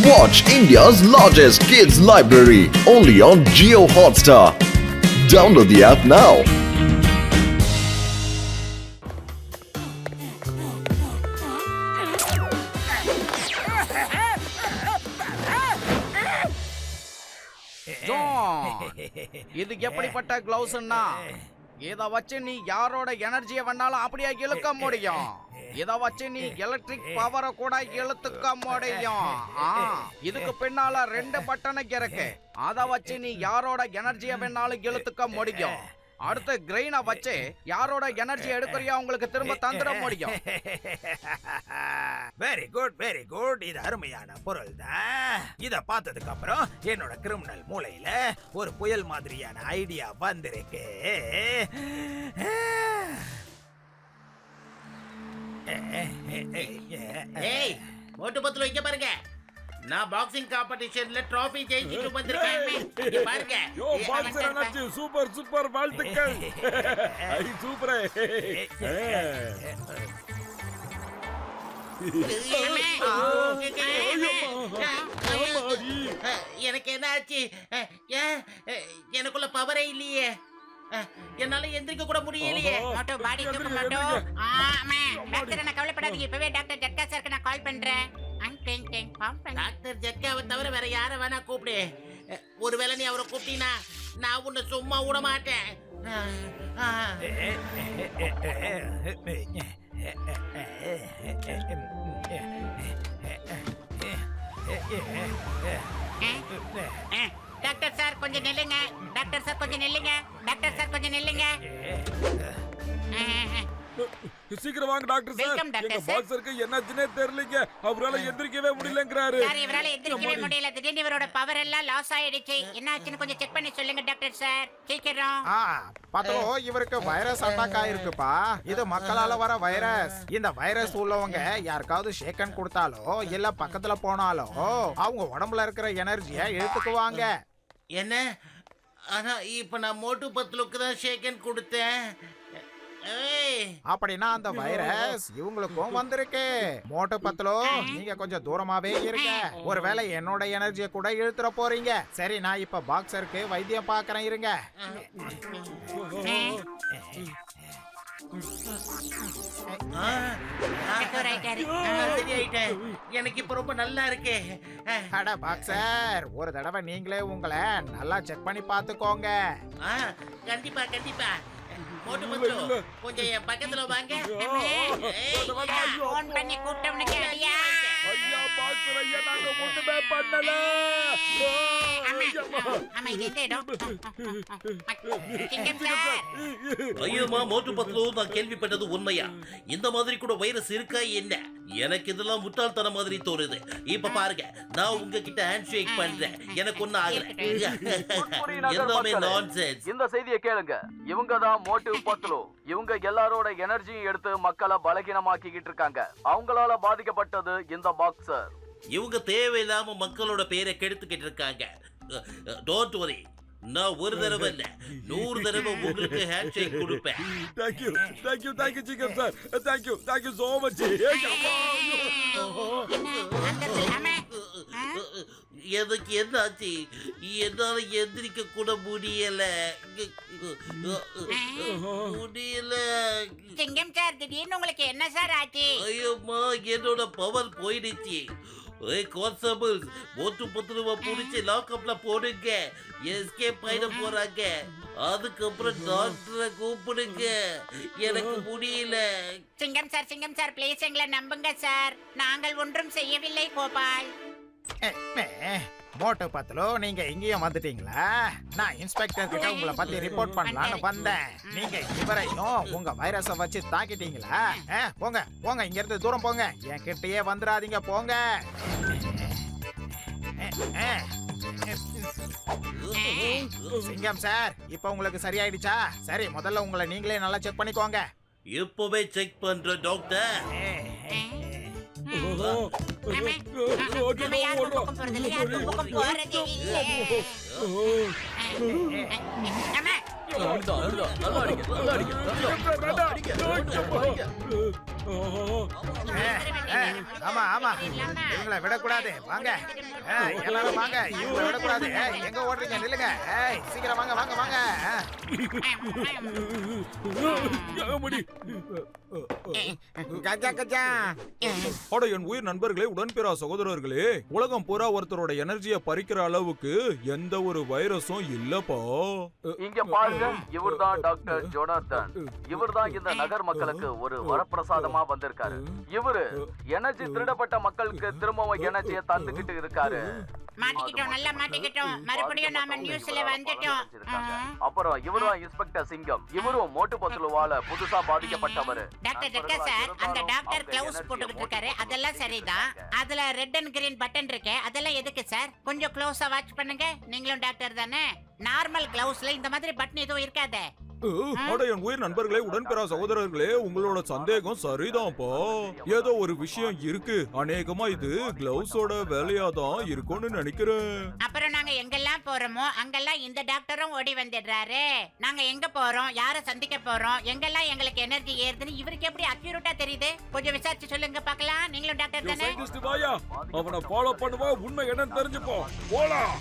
Watch India's largest kids library only on Jio Hotstar. Download the app now. இது எப்படிப்பட்ட கிளவுஸ்னா இத வச்சு நீ யாரோட எனர்ஜியை வேணாலும் அப்படியே இழுக்க முடியும். இத வச்சு நீ எலக்ட்ரிக் பவரை கூட இழுத்துக்க முடியும். இதுக்கு பின்னால 2 பட்டனை இருக்கு. அத வச்சு நீ யாரோட எனர்ஜியை வேணாலும் இழுத்துக்க முடியும். அடுத்து கிரெயினை வச்சு யாரோட எனர்ஜி எடுக்கிறியோ உங்களுக்கு திரும்ப தந்துட முடியும். Very good very good. இது அருமையான பொருள் தான். இத பார்த்ததுக்கு அப்புறம் என்னோட கிரிமினல் மூளையில ஒரு புயல் மாதிரியான ஐடியா வந்திருக்கு. ஏய் மோட்டு பத்துல வைக்க பாருங்க. நான் பாக்ஸிங் காம்படிஷன்ல ட்ராஃபி ஜெயிச்சிட்டு வந்திருக்கேன். இங்க பாருங்க. யோ பாக்ஸர் அண்ணாச்சி சூப்பர் சூப்பர் வாழ்த்துக்கள். ஐ சூப்பர். எனக்கு என்ன ஆச்சு? எனக்குள்ள பவரே இல்லையே. என்னால எந்திரிக்க கூட முடியலையே. மோட்டோ பாடி தூக்க மாட்டோ. டாக்டர் என்ன கவலைப்படாதீங்க. இப்பவே டாக்டர் ஜட்கா சாருக்கு நான் கால் பண்றேன். டாக்டர் ஜட்காவை தவிர வேற யார வேணா கூப்பிடு. ஒருவேளை நீ அவரை கூப்பிட்டீனா நான் உன்னை சும்மா விட மாட்டேன். டாக்டர் சார் கொஞ்சம் நில்லுங்க. டாக்டர் சார் கொஞ்சம் நில்லுங்க. டாக்டர் சார் கொஞ்சம் நில்லுங்க. சீக்கிரம் வாங்க டாக்டர் சார். வெல்கம் டாக்டர் எங்க சார். பாக்ஸருக்கு என்னாச்சுனே தெரியலங்க. அவரால எந்திரிக்கவே முடியலங்கறாரு. சார் இவரால எந்திரிக்கவே முடியல. திடீர்னு இவரோட பவர் எல்லாம் லாஸ் ஆயிடுச்சு. என்ன ஆச்சுன்னு கொஞ்சம் செக் பண்ணி சொல்லுங்க டாக்டர் சார். சீக்கிரம். பத்தோ இவருக்கு வைரஸ் அட்டாக் ஆயிருக்குப்பா. இது மக்களால வர வைரஸ். இந்த வைரஸ் உள்ளவங்க யாருக்காவது ஷேக்கன் கொடுத்தாலோ இல்ல பக்கத்துல போனாலோ அவங்க உடம்புல இருக்கிற எனர்ஜியை இழுத்துக்குவாங்க. என்ன? ஆனா இப்ப நான் மோட்டு பத்துலுக்கு தான் ஷேக்கன் கொடுத்தேன். அப்படின்னா அந்த வைரஸ் இவங்களுக்கும் வந்திருக்கு. மோட்டு பத்தலோ நீங்க கொஞ்சம் தூரமாவே இருங்க. ஒருவேளை என்னோட எனர்ஜியை கூட இழுத்துற போறீங்க. சரி நான் இப்ப பாக்ஸருக்கு வைத்தியம் பாக்குறேன் இருங்க. எனக்கு இப்ப ரொம்ப நல்லா இருக்கு. அட பாக்ஸர் ஒரு தடவை நீங்களே உங்களை நல்லா செக் பண்ணி பாத்துக்கோங்க. கண்டிப்பா கண்டிப்பா. மோட்டு பத்து கொஞ்சம் என் பக்கத்துல வாங்க. ஃபோன் பண்ணி கூப்பிட்டவனுக்கு அடியா. ஐயா பாக்ஸர் ஐயா நாங்க ஒண்ணுமே பண்ணல. ஆமா இது இடம். சிங்கம் சார். ஐயோமா மோட்டு பத்து நான் கேள்விப்பட்டது உண்மையா? இந்த மாதிரி கூட வைரஸ் இருக்கா என்ன? எனக்கு இதெல்லாம் முட்டாள்தன மாதிரி தோணுது. இப்ப பாருங்க நான் உங்ககிட்ட ஹேண்ட் ஷேக் பண்றேன். எனக்கு ஒண்ணு ஆகல. எல்லாமே நான்சென்ஸ். இந்த செய்தியை கேளுங்க. இவங்க தான் மோட்டிவ் பத்லு. இவங்க எல்லாரோட எனர்ஜியும் எடுத்து மக்களை பலகீனமாக்கிக்கிட்டு இருக்காங்க. அவங்களால பாதிக்கப்பட்டது இந்த பாக்ஸர். இவங்க தேவையில்லாம மக்களோட பேரை கெடுத்துக்கிட்டு இருக்காங்க. Don't worry. நான் ஒரு தடவை இல்ல 100 தடவை உங்களுக்கு ஹேண்ட் ஷேக் கொடுப்பேன். Thank you சிங்கம் sir. Thank you so much. எனக்கு என்னாச்சு? என்னால எந்திரிக்க கூட முடியல. சிங்கம் சார் திடீர்னு உங்களுக்கு என்ன சார் ஆச்சு? ஐயோமா என்னோட பவர் போயிடுச்சு. கான்ஸ்டபிள்ஸ் மோட்டு பத்துருவா புடிச்சு லாக்அப்ல போடுங்க. எஸ்கேப் ஆயிட போறாங்க. அதுக்கப்புறம் டாக்டரை கூப்பிடுங்க. எனக்கு முடியல. சிங்கம் சார் ப்ளீஸ் எங்களை நம்புங்க சார். நாங்கள் ஒன்றும் செய்யவில்லை கோபால். மோட்டு பத்தலோ நீங்க இங்கேயும் வந்துட்டீங்களா? நான் இன்ஸ்பெக்டர் கிட்ட உங்களை பத்தி ரிப்போர்ட் பண்ணலாம்னு வந்தேன். நீங்க இவரையும் உங்க வைரஸை வச்சு தாக்கிட்டீங்களா? போங்க போங்க இங்க இருந்து தூரம் போங்க. என் கிட்டயே வந்துடாதீங்க போங்க. சிங்கம் சார் இப்ப உங்களுக்கு சரியாயிடுச்சா? சரி முதல்ல உங்களை நீங்களே நல்லா செக் பண்ணிக்கோங்க. இப்பவே செக் பண்ற டாக்டர். ஆமா ஆமா இவங்களை விடக்கூடாது வாங்க எல்லாரும் வாங்க இவங்களை விடக்கூடாது எங்க ஓடுறீங்க நில்லுங்க சீக்கிரம் வாங்க வாங்க வாங்க கஜா கஜா அட என் உயிர் நண்பர்களே, உடன்பிறா சகோதரர்களே, உலகம் பூரா ஒருத்தரோட எனர்ஜியை பறிக்கிற அளவுக்கு எந்த ஒரு வைரஸும் இல்லப்பா. இங்க பாருங்க, இவர்தான் டாக்டர் ஜோனாதன். இவர்தான் இந்த நகர் மக்களுக்கு ஒரு வரப்பிரசாதமா வந்திருக்காரு. இவரு எனர்ஜி திருடப்பட்ட மக்களுக்கு திரும்பவும் எனர்ஜியை தந்துகிட்டு இருக்காரு. மாட்டிக்கிட்டோம், நல்லா மாட்டிக்கிட்டோம். மறுபடியும் நாம நியூஸ்ல வந்துட்டோம். அப்புறம் இவர்தான் இன்ஸ்பெக்டர் சிங்கம். இவரும் மோட்டு பத்துலுவால புதுசா பாதிக்கப்பட்டவர். டாக்டர் ஜக்கா சார், அந்த டாக்டர் கிளவுஸ் போட்டுக்கிட்டு இருக்காரு, அதெல்லாம் சரிதான். அதுல ரெட் அண்ட் கிரீன் பட்டன் இருக்கு, அதெல்லாம் எதுக்கு சார்? கொஞ்சம் க்ளோஸா வாட்ச் பண்ணுங்க. நீங்களும் டாக்டர் தானே? நார்மல் கிளவுஸ்ல இந்த மாதிரி பட்டன் எதுவும் இருக்காதே. அட என் உயிர் நண்பர்களே, உடன்பிறா சகோதரர்களே, உங்களோட சந்தேகம் சரிதான்ப்பா. ஏதோ ஒரு விஷயம் இருக்கு. அநேகமா இது கிளவுஸோட வேலையா தான் இருக்கும்னு நினைக்கிறேன். அப்புறம் நாங்க எங்கெல்லாம் போறோமோ அங்கெல்லாம் இந்த டாக்டரும் ஓடி வந்துடுறாரு. நாங்க எங்க போறோம், யாரை சந்திக்க போறோம், எங்கெல்லாம் எங்களுக்கு எனர்ஜி ஏறுதுன்னு இவருக்கு எப்படி அக்யூரேட்டா தெரியுது? கொஞ்சம் விசாரிச்சு சொல்லுங்க பார்க்கலாம். நீங்களும் டாக்டர் தானே? சயின்டிஸ்ட் வாயா, அவனை ஃபாலோ பண்ணுவா, உண்மை என்னன்னு தெரிஞ்சுப்போம். போலாம்.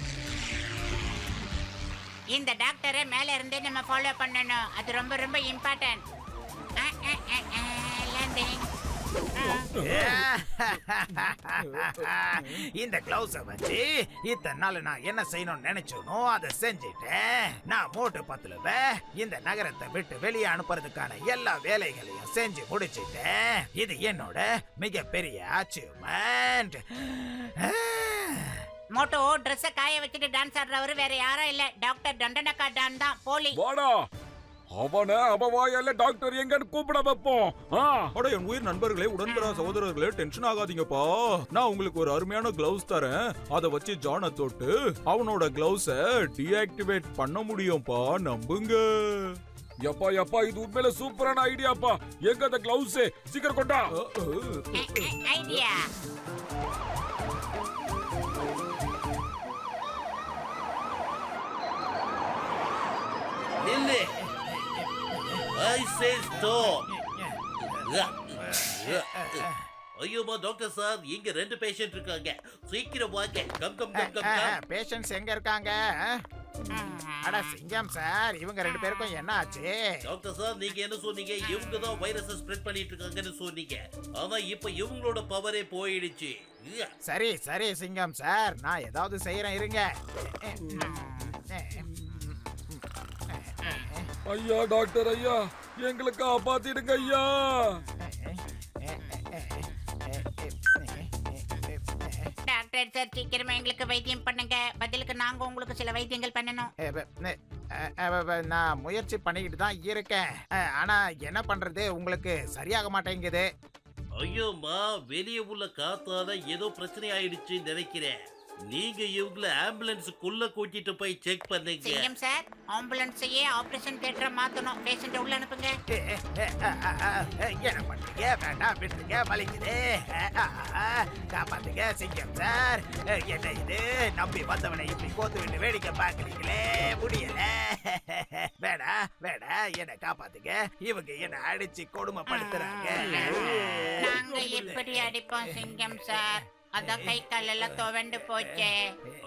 இந்த டாக்டரை மேல இருந்தே நம்ம ஃபாலோ பண்ணணும். அது ரொம்ப ரொம்ப இம்பார்ட்டன்ட். லேண்டிங். இந்த கிளவுஸ வச்சு இத்தனை நாள் நான் என்ன செய்யணும்னு நினைச்சோனோ அதை செஞ்சுட்டேன். நான் மோட்டு பத்துலுவ இந்த நகரத்தை விட்டு வெளியே அனுப்புறதுக்கான எல்லா வேலைகளையும் செஞ்சு முடிச்சிட்டேன். இது என்னோட மிகப்பெரிய அச்சீவ்மெண்ட். மோட்டோ ட்ரெஸ்ஸ காய வச்சுட்டு டான்ஸ் ஆடுறவரு வேற யாரும் இல்ல, டாக்டர் தண்டனக்கா டான் தான். போலி வாடா, அவன அவவாயால டாக்டர் எங்கன்னு கூப்பிட வைப்போம். அட என் உயிர் நண்பர்களே, உடன்பிறா சகோதரர்களே, டென்ஷன் ஆகாதீங்கப்பா. நான் உங்களுக்கு ஒரு அருமையான கிளவுஸ் தரேன். அதை வச்சு ஜானை தொட்டு அவனோட கிளவுஸ டீஆக்டிவேட் பண்ண முடியும்பா, நம்புங்க. எப்பா எப்பா, இது உண்மையில சூப்பரான ஐடியாப்பா. எங்க அந்த கிளவுஸ்? சீக்கிரம் கொண்டா. ஐடியா. நில்லு. I say stop. ஐயோமா டாக்டர் சார், இங்க 2 பேஷண்ட் இருக்காங்க. சீக்கிரம் வாங்க. Come come come come come. Patients எங்க இருக்காங்க? அட சிங்கம் சார், இவங்க 2 பேருக்கும் என்ன ஆச்சு? டாக்டர் சார், நீங்க என்ன சொன்னீங்க? இவங்க தான் வைரஸ் ஸ்ப்ரெட் பண்ணிட்டு இருக்காங்கன்னு சொன்னீங்க. ஆனா இப்ப இவங்களோட பவரே போயிடுச்சு. சரி சரி சிங்கம் சார், நான் ஏதாவது செய்யறேன் இருங்க. ஐயா டாக்டர் ஐயா, எங்களுக்கு காப்பாத்திடுங்க ஐயா. டாக்டர் சார், சீக்கிரமா எங்களுக்கு வைத்தியம் பண்ணுங்க. பதிலுக்கு நாங்க உங்களுக்கு சில வைத்தியங்கள் பண்ணணும். நான் முயற்சி பண்ணிக்கிட்டு தான் இருக்கேன். ஆனா என்ன பண்றது, உங்களுக்கு சரியாக மாட்டேங்குது. ஐயோமா, வெளியே உள்ள காத்தால ஏதோ பிரச்சனை ஆயிடுச்சு நினைக்கிறேன். நீங்க இவங்கள ஆம்புலன்ஸுக்குள்ள கூட்டிட்டு போய் செக் பண்ணுங்க. சிங்கம் சார், ஆம்புலன்ஸையே ஆபரேஷன் தியேட்டரா மாத்தணும். பேஷண்ட் உள்ள அனுப்புங்க. என்ன பண்றீங்க? வேண்டாம் விட்டுருங்க, வலிக்குது. காப்பாத்துங்க சிங்கம் சார். என்ன இது, நம்பி வந்தவனை இப்படி கோத்து விட்டு வேடிக்கை பாக்குறீங்களே, முடியல. வேடா வேடா, என்ன காப்பாத்துங்க. இவங்க என்ன அடிச்சு கொடுமைப்படுத்துறாங்க. நாங்க எப்படி அடிப்போம் சிங்கம் சார்? அதான் கை கால் எல்லாம் துவண்டு போச்சே.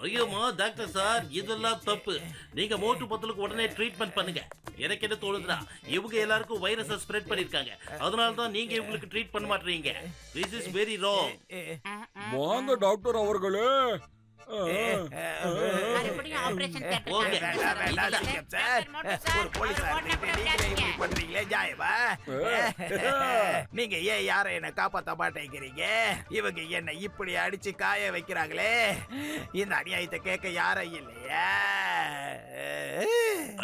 ஐயோமா டாக்டர் சார், இதெல்லாம் தப்பு. நீங்க மோட்டு பத்தலுக்கு உடனே ட்ரீட்மெண்ட் பண்ணுங்க. எனக்கு என்ன தோணுதுன்னா, இவங்க எல்லாருக்கும் வைரஸை ஸ்ப்ரெட் பண்ணிருக்காங்க. அதனால தான் நீங்க இவங்களுக்கு ட்ரீட் பண்ண மாட்டீங்க. This is very wrong. வாங்க டாக்டர் அவர்களே. மறுபடியும் ஆபரேஷன் ஓகே. ஒரு போலீஸார் நீங்களே இப்படி பண்றீங்களே, ஜாயவா? நீங்க ஏன் யார என்ன காப்பாத்த மாட்டேங்கிறீங்க? இவங்க என்ன இப்படி அடிச்சு காய வைக்கிறாங்களே, இந்த அநியாயத்தை கேட்க யாரும் இல்லையா?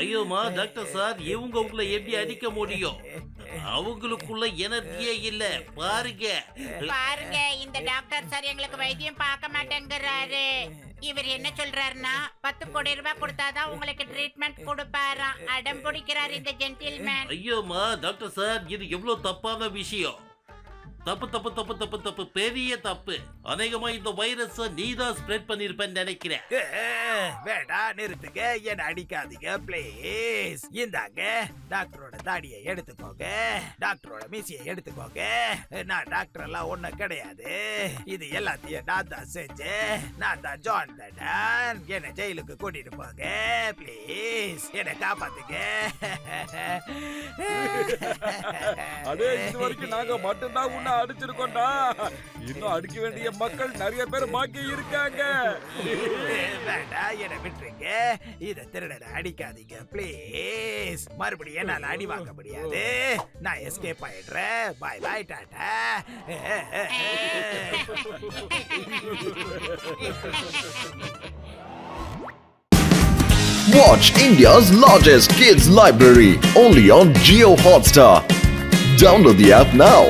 ஐயோமா டாக்டர் சார், இவங்க உங்களை எப்படி அடிக்க முடியும்? அவங்களுக்குள்ள எனர்ஜியே இல்ல. பாருங்க பாருங்க, இந்த டாக்டர் சார் எங்களுக்கு வைத்தியம் பார்க்க மாட்டேங்கிறாரு. இவர் என்ன சொல்றாருன்னா, 10 கோடி ரூபாய் கொடுத்தாதான் உங்களுக்கு ட்ரீட்மெண்ட் கொடுப்பாராம். அடம் பிடிக்கிறார் இந்த ஜென்டில்மேன். ஐயோமா டாக்டர் சார், இது எவ்வளவு தப்பான விஷயம். தப்பு தப்பு தப்பு தப்பு தப்பு பெரிய தப்பு. அநேகமா இந்த வைரஸ் நீதான் ஸ்ப்ரெட் பண்ணிருப்பேன்னு நினைக்கிறேன். வேடா நிறுத்துங்க, என்ன அடிக்காதீங்க ப்ளீஸ். இந்தாங்க டாக்டரோட தாடியை எடுத்துக்கோங்க, டாக்டரோட மீசியை எடுத்துக்கோங்க. நான் டாக்டர் எல்லாம் ஒண்ணும் கிடையாது, இது எல்லாத்தையும் நான் தான் செஞ்சேன். நான் தான் ஜான் தடன். என்ன ஜெயிலுக்கு கூட்டிட்டு போங்க ப்ளீஸ், என்ன காப்பாத்துங்க. அதே இது வரைக்கும் நாங்க மட்டும்தான் உன்னை அடிச்சிருக்கோம்டா. இன்னும் அடிக்க வேண்டிய மக்கள் நிறைய பேர் பாக்கி இருக்காங்க. வேண்டாம், என்ன விட்டுருங்க. இத திருடனை அடிக்காதீங்க ப்ளீஸ். மறுபடியும் என்னால அடி வாங்க முடியாது. நான் escape ஆயிடுறேன். Bye bye Tata. Watch India's largest kids library only on Geo Hotstar. Download the app now.